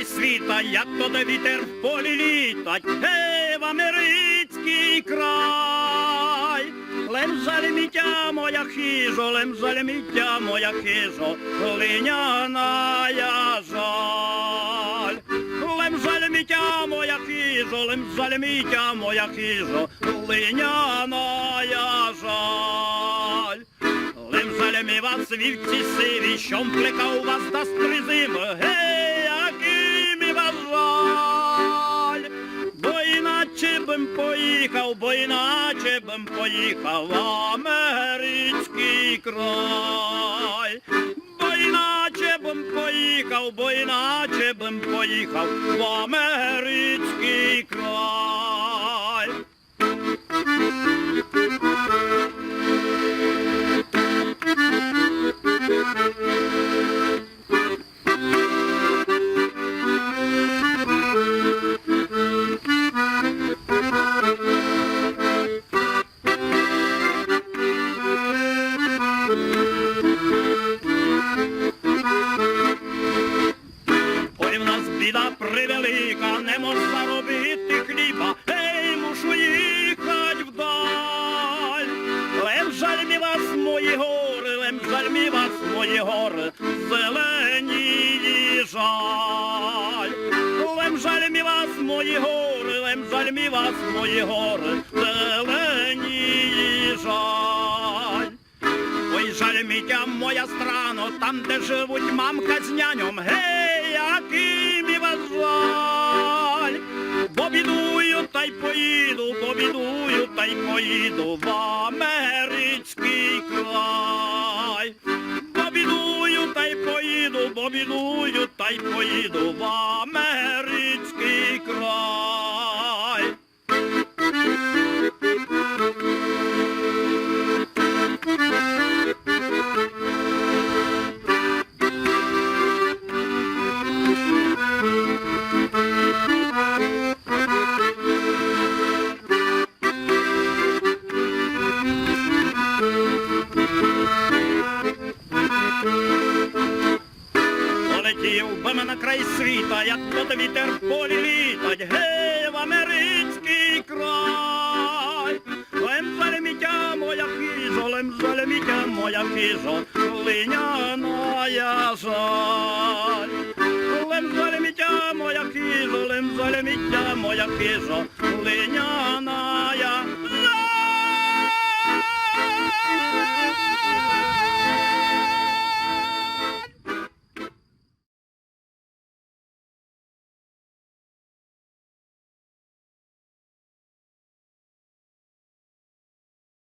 світа, як то де вітер в полі літать, гей, в америцький край. Лем жаль моя хижо, лем жаль моя хижо, глиняна я жаль. Лем жаль моя хижо, лем жаль моя хижо, глиняна я жаль. Лем жаль вас, вівці сиві, що мплека у вас та стризим, гей, який вас жаль. Бо іначе бим поїхав в америцький край. Бо іначе бим поїхав в америцький край. Ой, в нас біда превелика, не мож заробити хліба, ей, мушу їхать вдаль. Лем жаль мі вас, мої гори, лем жаль мі вас, мої гори, зелені жаль. Лем жаль мі вас, мої гори, лем жаль мі вас, мої гори, зелені жаль. Ой, жаль мітя моя страно, там, де живуть мамка з няньом, гей, який мі вас жаль. Бо бідую та й поїду, бо бідую та й поїду в америцький край. Бо бідую та й поїду, бо бідую та й поїду в америцький край. Полетів би на край світа, як то вітер в полі літать, гей, в америцький край. Лем жаль моя хижо, лем жаль моя хижо, глиняна я жаль. Лем жаль моя хижо, лем жаль моя хижо, глиняна